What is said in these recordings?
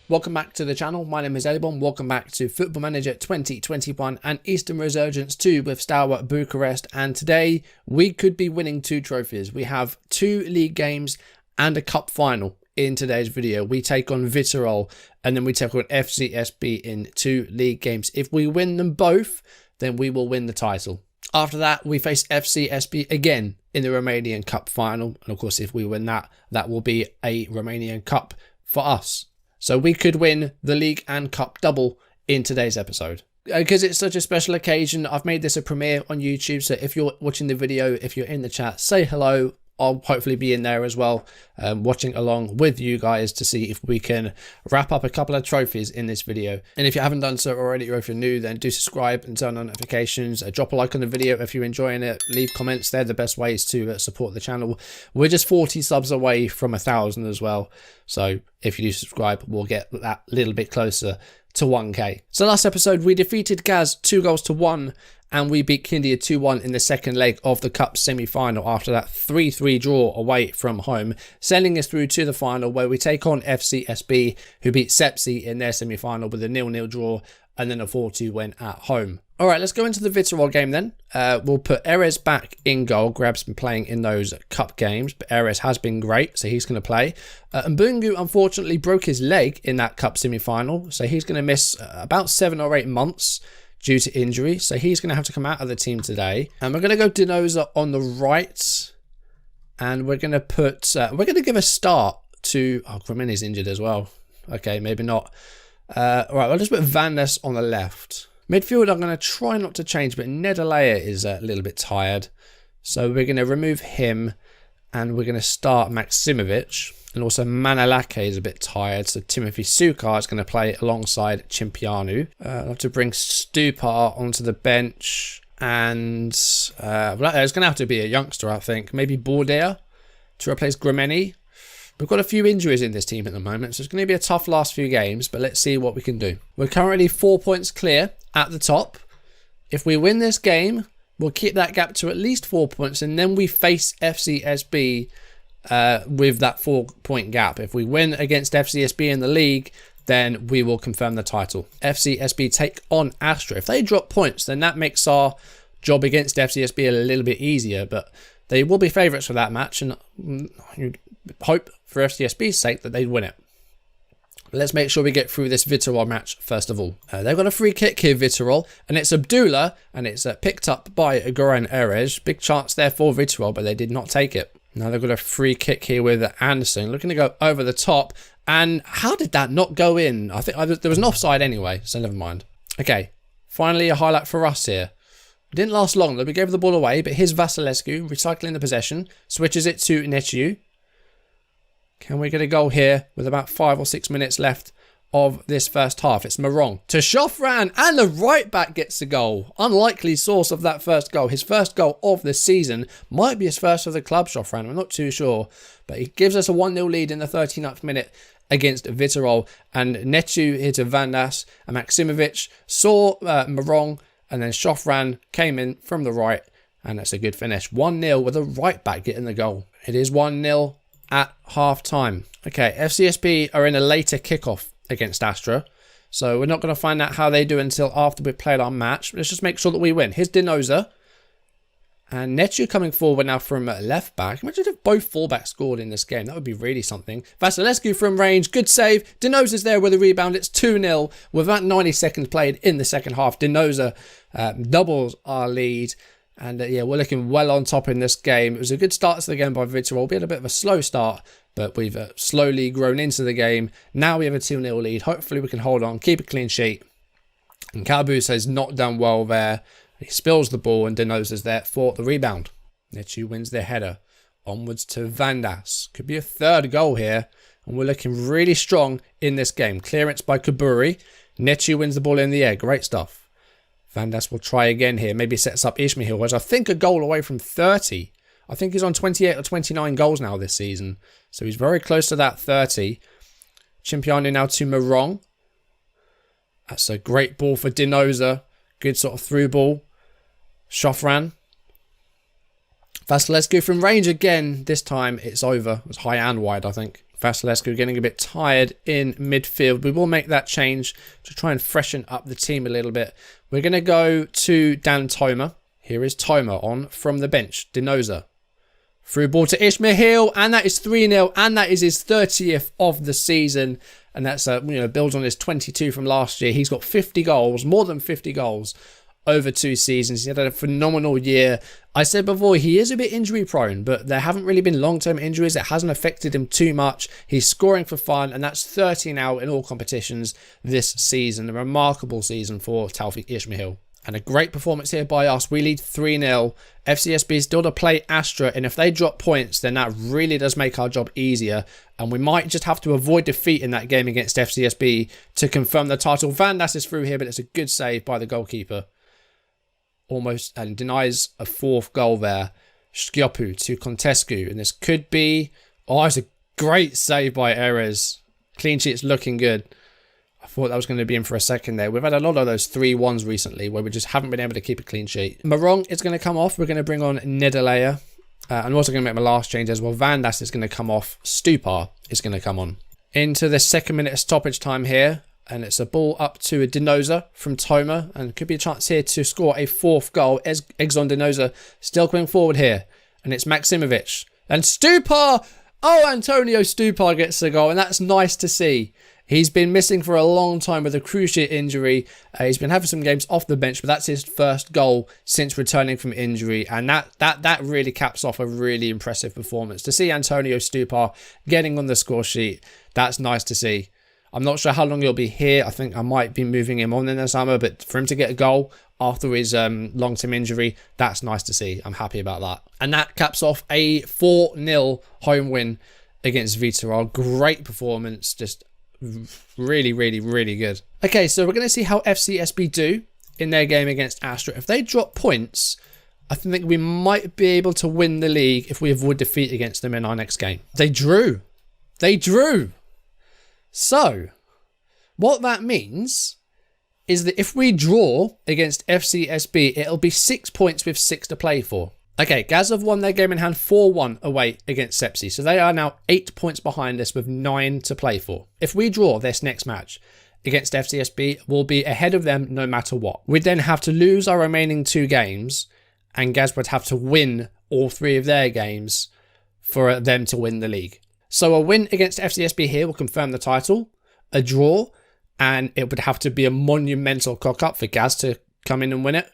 Welcome back to the channel. My name is a-bombfm. Welcome back to Football Manager 2021 and Eastern Resurgence 2 with Steaua Bucharest. And today we could be winning 2 trophies. We have 2 league games and a cup final in today's video. We take on Viitorul and then we take on FCSB in 2 league games. If we win them both, then we will win the title. After that, we face FCSB again in the Romanian Cup final. And of course, if we win that, that will be a Romanian Cup for us. So we could win the league and cup double in today's episode. Because it's such a special occasion, I've made this a premiere on YouTube. So if you're watching the video, if you're in the chat, say hello. I'll hopefully be in there as well, watching along with you guys to see if we can wrap up a couple of trophies in this video. And if you haven't done so already, or if you're new, then do subscribe and turn on notifications. Drop a like on the video if you're enjoying it. Leave comments. They're the best ways to support the channel. We're just 40 subs away from 1,000 as well. So if you do subscribe, we'll get that little bit closer to 1k. So last episode, we defeated Gaz 2-1. And we beat Kindia 2-1 in the second leg of the Cup semi-final after that 3-3 draw away from home, sending us through to the final where we take on FCSB, who beat CSA in their semi-final with a 0-0 draw and then a 4-2 win at home. All right, let's go into the Viitorul game then. We'll put Erez back in goal. Grab's been playing in those cup games, but Erez has been great, so he's going to play. Mbungu unfortunately broke his leg in that Cup semi-final, so he's going to miss about 7 or 8 months due to injury, so he's going to have to come out of the team today. And we're going to go Dinoza on the right, and we're going to put we're going to give a start to Gromeni's injured as well. Okay, maybe not. All right, I'll just put Vandas on the left. Midfield, I'm going to try not to change, but Nedalea is a little bit tired, so we're going to remove him, and we're going to start Maksimovic. And also Manalake is a bit tired, so Timothy Sukar is going to play alongside Cimpianu. I'll have to bring Stupar onto the bench. And there's going to have to be a youngster, I think. Maybe Bordea to replace Gromeni. We've got a few injuries in this team at the moment, so it's going to be a tough last few games, but let's see what we can do. We're currently 4 points clear at the top. If we win this game, we'll keep that gap to at least 4 points, and then we face FCSB with that 4-point gap. If we win against FCSB in the league, then we will confirm the title. FCSB take on Astra. If they drop points, then that makes our job against FCSB a little bit easier, but they will be favourites for that match, and you hope for FCSB's sake that they win it. Let's make sure we get through this Viitorul match first of all. They've got a free kick here, Viitorul, and it's Abdullah, and it's picked up by Goran Erez. Big chance there for Viitorul, but they did not take it. Now they've got a free kick here with Anderson, looking to go over the top. And how did that not go in? I think there was an offside anyway, so never mind. Okay, finally a highlight for us here. It didn't last long though. We gave the ball away, but here's Vasilescu recycling the possession, switches it to Netiu. Can we get a goal here with about 5 or 6 minutes left of this first half? It's Marong to Shofran, and the right back gets the goal. Unlikely source of that first goal. His first goal of the season. Might be his first for the club, Shofran. I'm not too sure. But he gives us a 1-0 lead in the 39th minute against Viitorul. And Netu here to Vandas, and Maksimovic saw Marong, and then Shofran came in from the right. And that's a good finish. 1-0 with a right back getting the goal. It is 1-0 at half time. Okay, FCSB are in a later kickoff against Astra, so we're not going to find out how they do until after we've played our match. Let's just make sure that we win. Here's Dinoza and Netu coming forward now from left back. Imagine if both fullbacks scored in this game. That would be really something. Vasilescu from range, good save. Dinoza's there with a rebound. It's 2-0 with about 90 seconds played in the second half. Dinoza doubles our lead. And yeah, we're looking well on top in this game. It was a good start to the game by Viitorul. We had a bit of a slow start, but we've slowly grown into the game. Now we have a 2-0 lead. Hopefully we can hold on, keep a clean sheet. And Cabus has not done well there. He spills the ball and Dinoza's there for the rebound. Netu wins the header. Onwards to Vandas. Could be a third goal here. And we're looking really strong in this game. Clearance by Kaburi. Netu wins the ball in the air. Great stuff. Vandas will try again here. Maybe sets up Ismail, who's I think a goal away from 30. I think he's on 28 or 29 goals now this season. So he's very close to that 30. Cimpianu now to Marong. That's a great ball for Dinoza. Good sort of through ball. Shofran. Vasilescu from range again. This time it's over. It was high and wide, I think. Vasilescu getting a bit tired in midfield. We will make that change to try and freshen up the team a little bit. We're going to go to Dan Toma. Here is Toma on from the bench. Dinoza. Through ball to Ismail, and that is 3-0, and that is his 30th of the season. And that's builds on his 22 from last year. He's got 50 goals, more than 50 goals over 2 seasons. He had a phenomenal year. I said before, he is a bit injury prone, but there haven't really been long-term injuries. It hasn't affected him too much. He's scoring for fun, and that's 30 now in all competitions this season. A remarkable season for Taufik Ismail. And a great performance here by us. We lead 3-0. FCSB still to play Astra, and if they drop points, then that really does make our job easier. And we might just have to avoid defeat in that game against FCSB to confirm the title. Van Das is through here, but it's a good save by the goalkeeper. Almost, and denies a 4th goal there. Sciopu to Contescu, and this could be... Oh, it's a great save by Erez. Clean sheet's looking good. I thought that was going to be in for a second there. We've had a lot of those 3-1s recently where we just haven't been able to keep a clean sheet. Marong is going to come off. We're going to bring on Nedalea. I'm also going to make my last change as well. Van Das is going to come off. Stupar is going to come on. Into the 2nd minute of stoppage time here. And it's a ball up to a Dinoza from Toma. And could be a chance here to score a 4th goal. Exxon Dinoza still coming forward here. And it's Maksimovic. And Stupar! Oh, Antonio Stupar gets the goal. And that's nice to see. He's been missing for a long time with a cruciate injury. He's been having some games off the bench, but that's his 1st goal since returning from injury. And that really caps off a really impressive performance. To see Antonio Stupar getting on the score sheet, that's nice to see. I'm not sure how long he'll be here. I think I might be moving him on in the summer, but for him to get a goal after his long-term injury, that's nice to see. I'm happy about that. And that caps off a 4-0 home win against Viitorul. Great performance, just really, really, really good. Okay, so we're going to see how FCSB do in their game against Astra. If they drop points, I think we might be able to win the league if we avoid defeat against them in our next game. They drew. They drew. So, what that means is that if we draw against FCSB, it'll be 6 points with 6 to play for. Okay, Gaz have won their game in hand 4-1 away against Sepsi, so they are now 8 points behind us with 9 to play for. If we draw this next match against FCSB, we'll be ahead of them no matter what. We'd then have to lose our remaining 2 games, and Gaz would have to win all 3 of their games for them to win the league. So a win against FCSB here will confirm the title, a draw, and it would have to be a monumental cock-up for Gaz to come in and win it.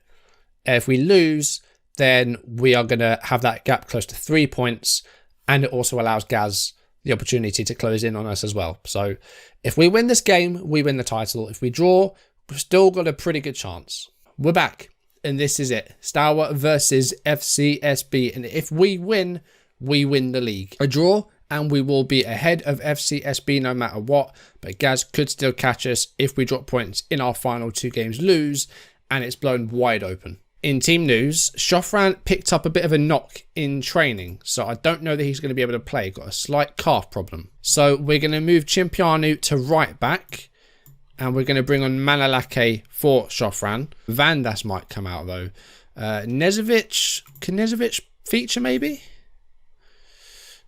If we lose, then we are going to have that gap close to 3 points, and it also allows Gaz the opportunity to close in on us as well. So if we win this game, we win the title. If we draw, we've still got a pretty good chance. We're back, and this is it. Steaua versus FCSB, and if we win the league. A draw, and we will be ahead of FCSB no matter what, but Gaz could still catch us if we drop points in our final 2 games, lose, and it's blown wide open. In team news, Shofran picked up a bit of a knock in training, so I don't know that he's going to be able to play. Got a slight calf problem. So we're going to move Cimpianu to right back, and we're going to bring on Manalake for Shofran. Van Das might come out though. Nezovic, can Nezovic feature maybe?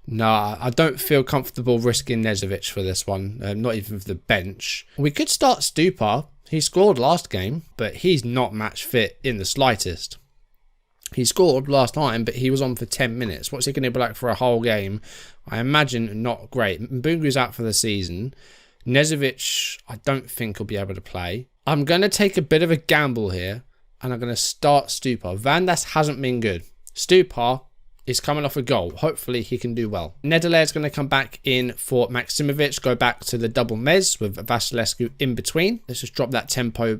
No, I don't feel comfortable risking Nezovic for this one, not even for the bench. We could start Stupar. He scored last game, but he's not match fit in the slightest. He scored last time, but he was on for 10 minutes. What's he going to be like for a whole game? I imagine not great. Mbungu's out for the season. Nezovic, I don't think he'll be able to play. I'm going to take a bit of a gamble here, and I'm going to start Stupar. Van Das hasn't been good. Stupar is coming off a goal. Hopefully he can do well. Nedalea is going to come back in for Maksimovic, go back to the double mez with Vasilescu in between. Let's just drop that tempo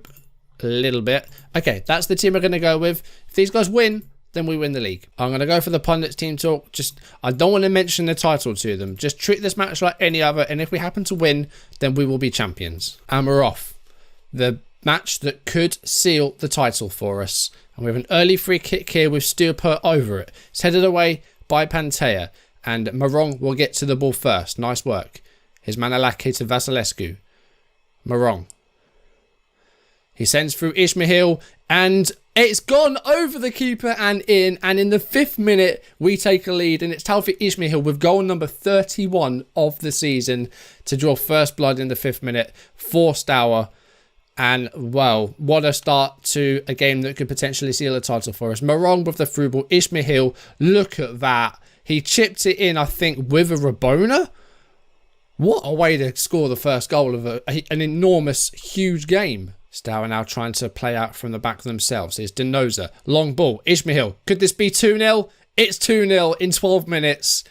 a little bit. Okay, that's the team we're going to go with. If these guys win, then we win the league. I'm going to go for the pundits team talk. I don't want to mention the title to them. Just treat this match like any other, and if we happen to win, then we will be champions. And we're off. The match that could seal the title for us. And we have an early free kick here with Stupar over it. It's headed away by Pantea. And Marong will get to the ball first. Nice work. Here's Manalake to Vasilescu. Marong. He sends through Ismail. And It's gone over the keeper and in the 5th minute, we take a lead, and it's Taufik Ismail with goal number 31 of the season to draw first blood in the 5th minute for Steaua. And, well, what a start to a game that could potentially seal a title for us. Morong with the through ball. Ismail, look at that. He chipped it in, I think, with a Rabona. What a way to score the first goal of an enormous, huge game. Steaua now trying to play out from the back themselves. Here's Denoza. Long ball. Ismail. Could this be 2-0? It's 2-0 in 12 minutes.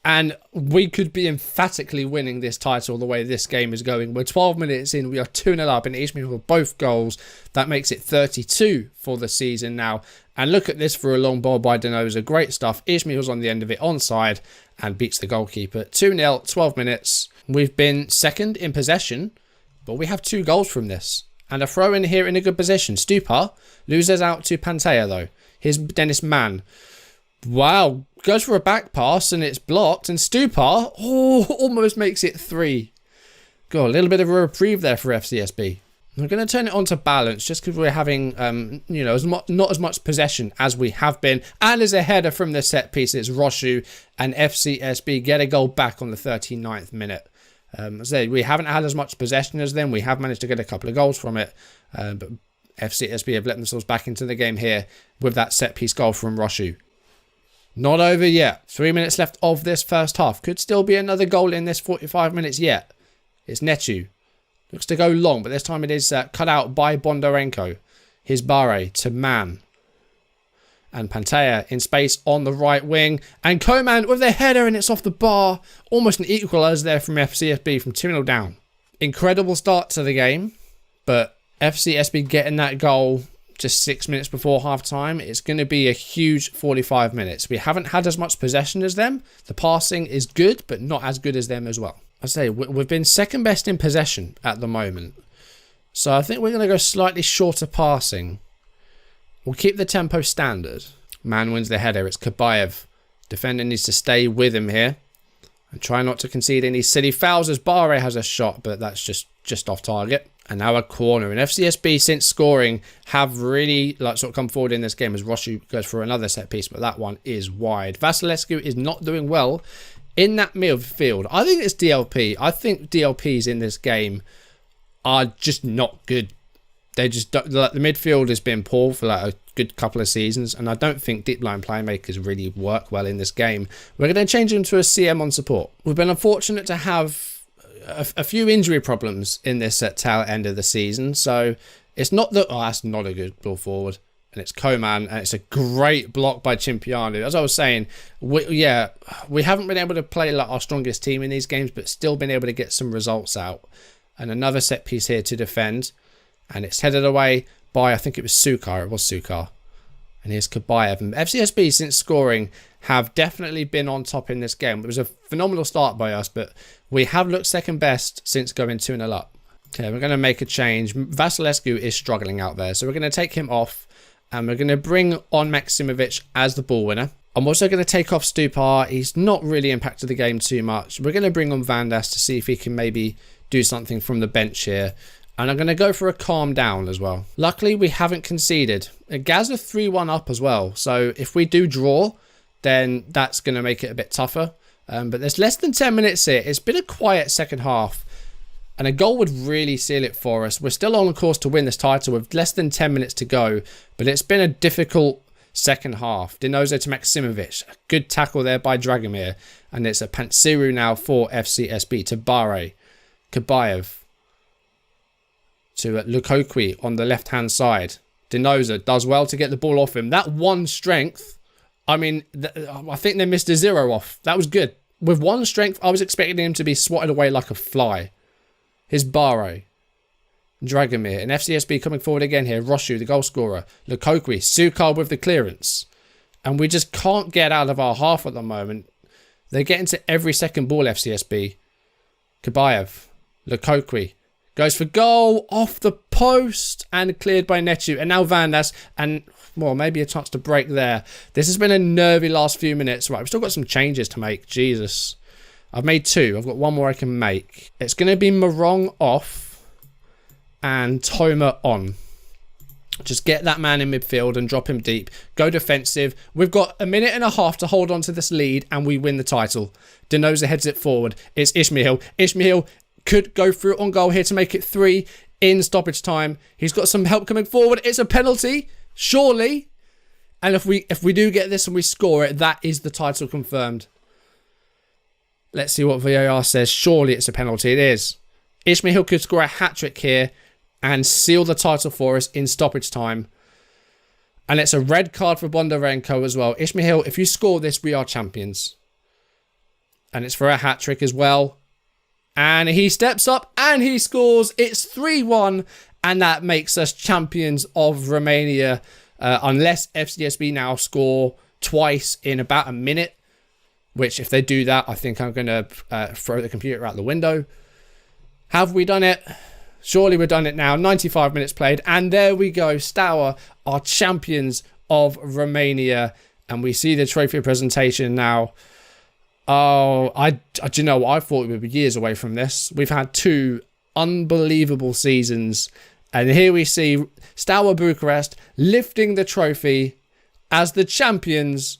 And we could be emphatically winning this title the way this game is going. We're 12 minutes in. We are 2-0 up. And Ismail with both goals. That makes it 32 for the season now. And look at this for a long ball by Denoza. Great stuff. Ismail's on the end of it onside and beats the goalkeeper. 2-0, 12 minutes. We've been second in possession, but we have 2 goals from this. And a throw in here in a good position. Stupa loses out to Pantea though. Here's Dennis Mann. Wow. Goes for a back pass and it's blocked. And Stupa almost makes it 3. Got a little bit of a reprieve there for FCSB. We're going to turn it on to balance just because we're having, not as much possession as we have been. And as a header from the set piece, it's Roshu and FCSB get a goal back on the 39th minute. As I said, we haven't had as much possession as them. We have managed to get a couple of goals from it. But FCSB have let themselves back into the game here with that set piece goal from Roshu. Not over yet. 3 minutes left of this first half. Could still be another goal in this 45 minutes yet. It's Netu. Looks to go long, but this time it is cut out by Bondarenko. Here's Bare to Mann. And Pantea in space on the right wing. And Koman with their header, and it's off the bar. Almost an equaliser there from FCSB from 2-0 down. Incredible start to the game. But FCSB getting that goal just 6 minutes before half-time. It's going to be a huge 45 minutes. We haven't had as much possession as them. The passing is good, but not as good as them as well. I say, we've been second best in possession at the moment. So I think we're going to go slightly shorter passing. We'll keep the tempo standard. Man wins the header. It's Kabayev. Defender needs to stay with him here. And try not to concede any silly fouls as Bare has a shot, but that's just off target. And now a corner. And FCSB, since scoring, have really sort of come forward in this game as Roshu goes for another set piece, but that one is wide. Vasilescu is not doing well in that midfield. I think it's DLP. I think DLPs in this game are just not good. They just don't, the midfield has been poor for a good couple of seasons, and I don't think deep line playmakers really work well in this game. We're going to change them to a CM on support. We've been unfortunate to have a few injury problems in this tail end of the season, so it's not that that's not a good ball forward. And it's Koman, and it's a great block by Chimpianu. As I was saying, we haven't been able to play our strongest team in these games, but still been able to get some results out. And another set piece here to defend. And it's headed away by, I think it was Sukar. It was Sukar. And here's Kabayev. And FCSB, since scoring, have definitely been on top in this game. It was a phenomenal start by us, but we have looked second best since going 2-0 up. Okay, we're going to make a change. Vasilescu is struggling out there, so we're going to take him off. And we're going to bring on Maksimovic as the ball winner. I'm also going to take off Stupar. He's not really impacted the game too much. We're going to bring on Vandas to see if he can maybe do something from the bench here. And I'm going to go for a calm down as well. Luckily, we haven't conceded. Gaz are 3-1 up as well. So if we do draw, then that's going to make it a bit tougher. But there's less than 10 minutes here. It's been a quiet second half. And a goal would really seal it for us. We're still on course to win this title with less than 10 minutes to go. But it's been a difficult second half. Dinozo to Maksimovic. A good tackle there by Dragomir. And it's a Pantsiru now for FCSB to Bare. Kabayev to Lukokwi on the left-hand side. Dinoza does well to get the ball off him. That one strength, I mean, I think they missed a 0 off. That was good. With one strength, I was expecting him to be swatted away like a fly. Here's Bare. Dragomir. And FCSB coming forward again here. Roshu, the goal scorer. Lukokwi. Sukar with the clearance. And we just can't get out of our half at the moment. They're getting to every second ball, FCSB. Kabayev. Lukokwi. Goes for goal. Off the post. And cleared by Netu. And now Vandas. And, well, maybe a chance to break there. This has been a nervy last few minutes. Right, we've still got some changes to make. Jesus. I've made 2. I've got 1 more I can make. It's going to be Morong off and Toma on. Just get that man in midfield and drop him deep. Go defensive. We've got a minute and a half to hold on to this lead and we win the title. Denoza heads it forward. It's Ismail. Ismail could go through on goal here to make it 3 in stoppage time. He's got some help coming forward. It's a penalty, surely. And if we do get this and we score it, that is the title confirmed. Let's see what VAR says. Surely it's a penalty. It is. Ismail could score a hat-trick here and seal the title for us in stoppage time. And it's a red card for Bondarenko as well. Ismail, if you score this, we are champions. And it's for a hat-trick as well. And he steps up and he scores. It's 3-1. And that makes us champions of Romania. Unless FCSB now score twice in about a minute. Which, if they do that, I think I'm going to throw the computer out the window. Have we done it? Surely we've done it now. 95 minutes played. And there we go. Steaua are champions of Romania. And we see the trophy presentation now. Oh, do you know what? I thought we would be years away from this. We've had 2 unbelievable seasons. And here we see Steaua Bucharest lifting the trophy as the champions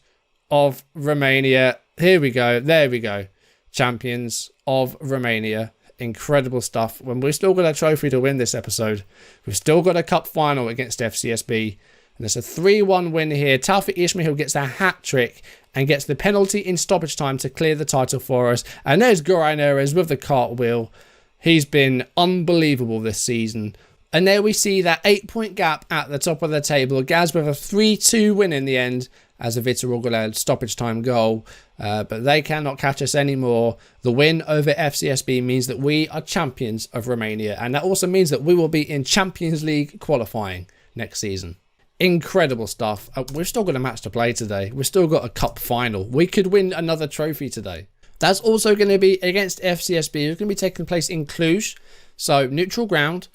of Romania. Here we go. There we go. Champions of Romania. Incredible stuff. When we've still got a trophy to win this episode. We've still got a cup final against FCSB. And it's a 3-1 win here. Taufik Ismail gets a hat-trick and gets the penalty in stoppage time to clear the title for us. And there's Goran Erez with the cartwheel. He's been unbelievable this season. And there we see that 8-point gap at the top of the table. Gaz with a 3-2 win in the end as a Vitor Orgoled stoppage time goal. But they cannot catch us anymore. The win over FCSB means that we are champions of Romania. And that also means that we will be in Champions League qualifying next season. Incredible stuff. We've still got a match to play today. We've still got a cup final. We could win another trophy today. That's also going to be against FCSB. It's going to be taking place in Cluj. So neutral ground.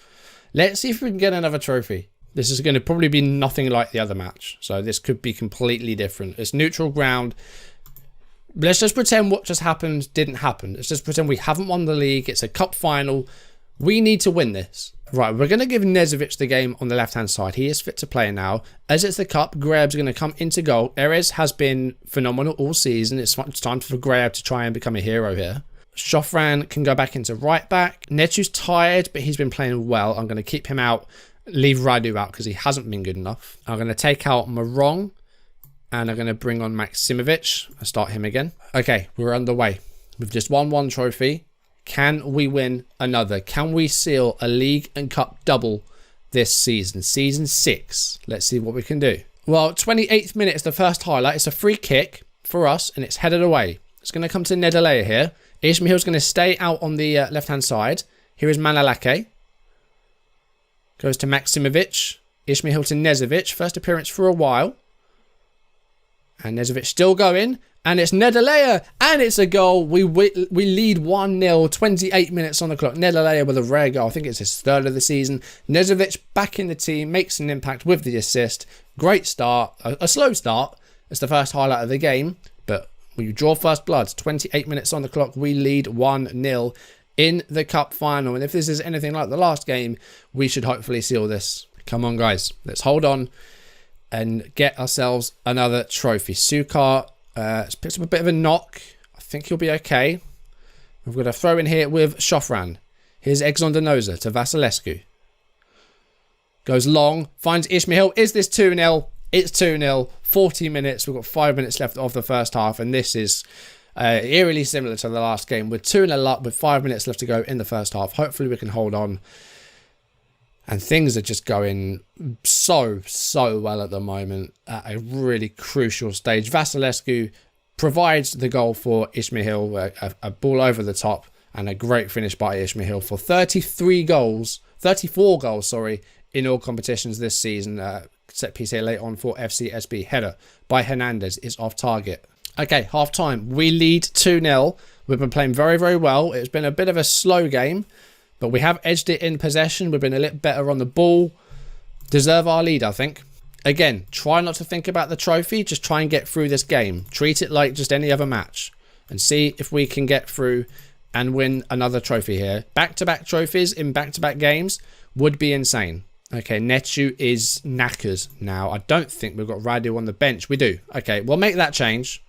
Let's see if we can get another trophy. This is going to probably be nothing like the other match. So this could be completely different. It's neutral ground. Let's just pretend what just happened didn't happen. Let's just pretend we haven't won the league. It's a cup final. We need to win this. Right, we're going to give Nezovic the game on the left-hand side. He is fit to play now. As it's the cup, Greb's going to come into goal. Erez has been phenomenal all season. It's time for Greb to try and become a hero here. Shofran can go back into right back. Netu's tired, but he's been playing well. I'm going to keep him out. Leave Radu out because he hasn't been good enough. I'm going to take out Morong. And I'm going to bring on Maksimovic. I'll start him again. Okay, we're underway. We've just won 1 trophy. Can we win another? Can we seal a league and cup double this season? Season 6. Let's see what we can do. Well, 28th minute is the first highlight. It's a free kick for us and it's headed away. It's going to come to Nedalea here. Ismail's going to stay out on the left-hand side. Here is Manalake. Goes to Maksimovic. Ismail to Nezovic. First appearance for a while. And Nezovic still going. And it's Nedalea. And it's a goal. We lead 1-0. 28 minutes on the clock. Nedalea with a rare goal. I think it's his 3rd of the season. Nezovic back in the team. Makes an impact with the assist. Great start. A slow start. It's the first highlight of the game. But we draw first blood. 28 minutes on the clock. We lead 1-0 in the cup final. And if this is anything like the last game, we should hopefully seal this. Come on, guys. Let's hold on and get ourselves another trophy. Sukar has picked up a bit of a knock. I think he'll be okay. We've got a throw in here with Shofran. Here's Exxon Denoza to Vasilescu. Goes long. Finds Ismail. Is this 2-0? It's 2-0. 40 minutes. We've got 5 minutes left of the first half. And this is eerily similar to the last game. We're 2-0 up with 5 minutes left to go in the first half. Hopefully we can hold on. And things are just going so well at the moment at a really crucial stage. Vasilescu provides the goal for Ismail, a ball over the top and a great finish by Ismail for 34 goals, in all competitions this season. Set piece here late on for FCSB. Header by Hernandez is off target. Okay, half time. We lead 2-0. We've been playing very well. It's been a bit of a slow game. But we have edged it in possession. We've been a little better on the ball. Deserve our lead, I think. Again, try not to think about the trophy. Just try and get through this game. Treat it like just any other match. And see if we can get through and win another trophy here. Back-to-back trophies in back-to-back games would be insane. Okay, Netu is knackered now. I don't think we've got Radu on the bench. We do. Okay, we'll make that change.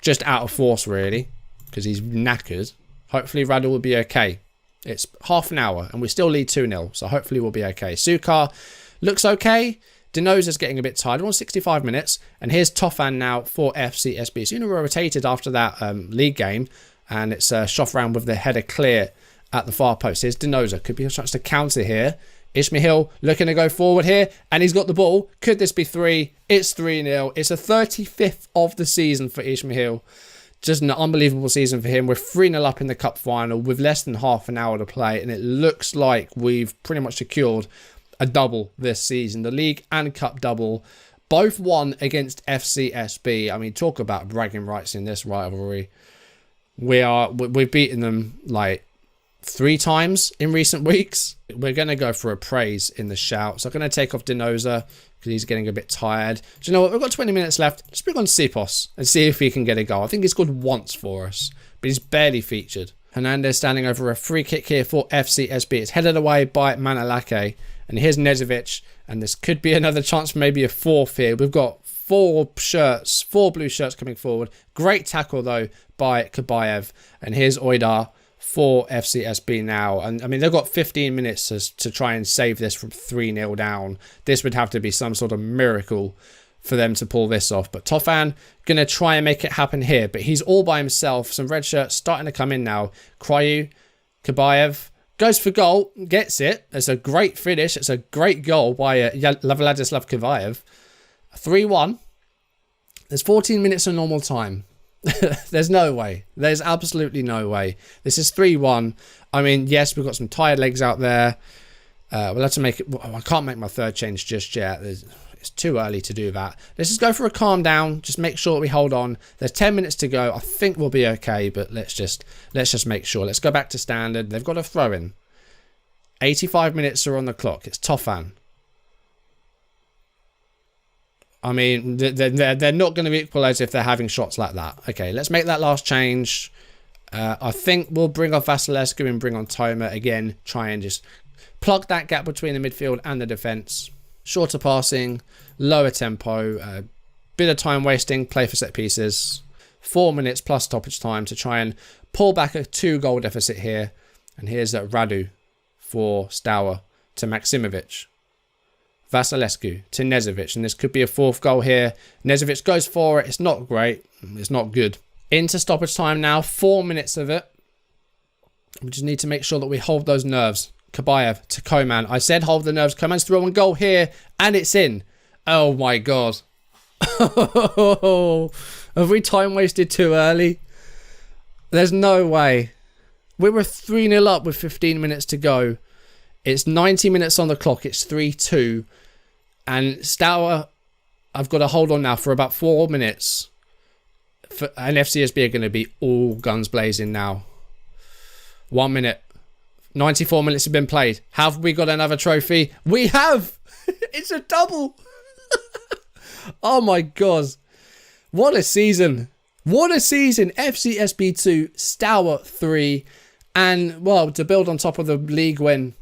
Just out of force, really, because he's knackered. Hopefully, Radu will be okay. It's half an hour, and we still lead 2-0, so hopefully we'll be okay. Sukar looks okay. Denoza's getting a bit tired. We're on 65 minutes, and here's Tofan now for FCSB. So, we're rotated after that league game, and it's Shofran with the header clear at the far post. Here's Denoza. Could be a chance to counter here. Ishmael looking to go forward here, and he's got the ball. Could this be 3? It's 3-0. It's a 35th of the season for Ishmael. Just an unbelievable season for him. We're 3-0 up in the cup final with less than half an hour to play, and it looks like we've pretty much secured a double this season. The league and cup double, both won against FCSB. I mean, talk about bragging rights in this rivalry. We've beaten them like 3 times in recent weeks. We're going to go for a praise in the shout. So I'm going to take off Denoza because he's getting a bit tired. Do you know what? We've got 20 minutes left. Let's bring on Sipos and see if he can get a goal. I think he's scored once for us, but he's barely featured. Hernandez standing over a free kick here for FCSB. It's headed away by Manalake. And here's Nezovic. And this could be another chance for maybe a 4th here. We've got 4 blue shirts coming forward. Great tackle, though, by Kabayev. And here's Oidar for FCSB now. And I mean, they've got 15 minutes to try and save this from 3-0 down. This would have to be some sort of miracle for them to pull this off. But Tofan going to try and make it happen here. But he's all by himself. Some red shirts starting to come in now. Kryu, Kabayev goes for goal, gets it. It's a great finish. It's a great goal by Vladislav Kabayev. 3-1. There's 14 minutes of normal time. There's no way. There's absolutely no way. This is 3-1. I mean, yes, we've got some tired legs out there. We'll have to make it. I can't make my 3rd change just yet. It's too early to do that. Let's just go for a calm down. Just make sure that we hold on. There's 10 minutes to go. I think we'll be okay, but let's just make sure. Let's go back to standard. They've got a throw in. 85 minutes are on the clock. It's Tofan. I mean, they're not going to equalise if they're having shots like that. Okay, let's make that last change. I think we'll bring off Vasilescu and bring on Toma again. Try and just plug that gap between the midfield and the defence. Shorter passing, lower tempo, bit of time wasting, play for set pieces. 4 minutes plus stoppage time to try and pull back a 2-goal deficit here. And here's Radu for Steaua to Maksimovic. Vasilescu to Nezovic, and this could be a 4th goal here. Nezovic goes for it. It's not great. It's not good. Into stoppage time now. 4 minutes of it. We just need to make sure that we hold those nerves. Kabayev to Koman. I said hold the nerves. Koman's throwing goal here, and it's in. Oh my god. Have we time wasted too early? There's no way. We were 3-0 up with 15 minutes to go. It's 90 minutes on the clock. It's 3-2. And Steaua, I've got to hold on now for about 4 minutes. And FCSB are going to be all guns blazing now. 1 minute. 94 minutes have been played. Have we got another trophy? We have! It's a double! Oh my god. What a season. What a season. FCSB 2, Steaua 3. And, well, to build on top of the league win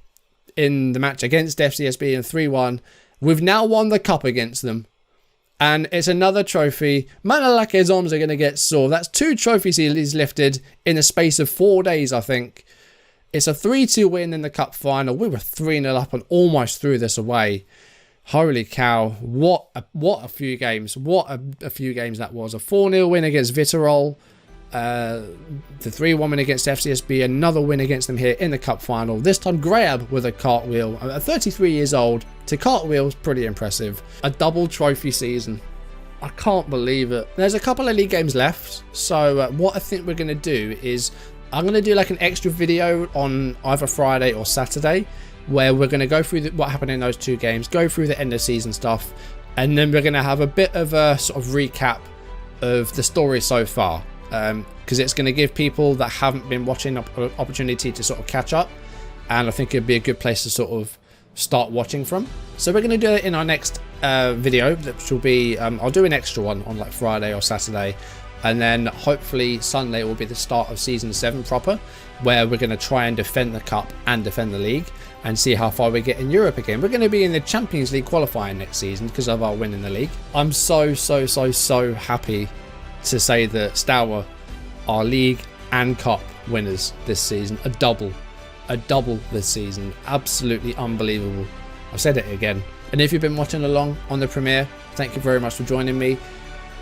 in the match against FCSB in 3-1, we've now won the cup against them. And it's another trophy. Manalake's arms are going to get sore. That's 2 trophies he's lifted in a space of 4 days, I think. It's a 3-2 win in the cup final. We were 3-0 up and almost threw this away. Holy cow. What a few games. What a few games that was. A 4-0 win against Vitterol. The 3-1 win against FCSB. Another win against them here in the cup final. This time Graham with a cartwheel. At 33 years old, to cartwheel is pretty impressive. A double trophy season. I can't believe it. There's a couple of league games left. So what I think we're going to do is I'm going to do like an extra video on either Friday or Saturday where we're going to go through what happened in those 2 games, go through the end of season stuff, and then we're going to have a bit of a sort of recap of the story so far, because it's going to give people that haven't been watching an opportunity to sort of catch up, and I think it'd be a good place to sort of start watching from. So we're going to do it in our next video, which will be I'll do an extra one on like Friday or Saturday, and then hopefully Sunday will be the start of season 7 proper, where we're going to try and defend the cup and defend the league. and see how far we get in Europe again. We're going to be in the Champions League qualifying next season because of our win in the league. I'm so happy to say that Steaua are league and cup winners this season. A double this season. Absolutely unbelievable. I've said it again. And if you've been watching along on the premiere, thank you very much for joining me.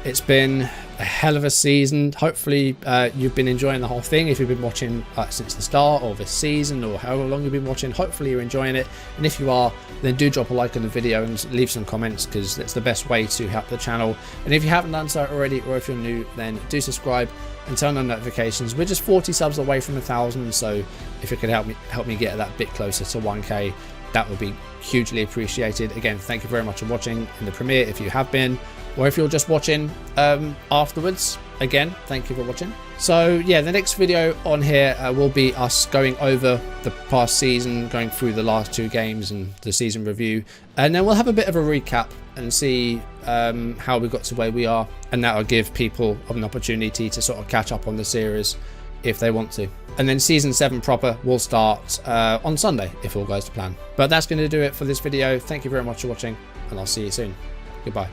It's been a hell of a season. Hopefully you've been enjoying the whole thing. If you've been watching since the start of this season, or however long you've been watching, hopefully you're enjoying it. And if you are, then do drop a like on the video and leave some comments, because that's the best way to help the channel. And if you haven't done so already, or if you're new, then do subscribe and turn on notifications. We're just 40 subs away from 1,000, so if it could help me get that bit closer to 1k, that would be hugely appreciated. Again, thank you very much for watching in the premiere if you have been, or if you're just watching afterwards. Again, thank you for watching. So yeah, the next video on here will be us going over the past season, going through the last 2 games and the season review, and then we'll have a bit of a recap and see how we got to where we are, and that'll give people an opportunity to sort of catch up on the series if they want to. And then season 7 proper will start on Sunday if all goes to plan. But that's going to do it for this video. Thank you very much for watching, and I'll see you soon. Goodbye.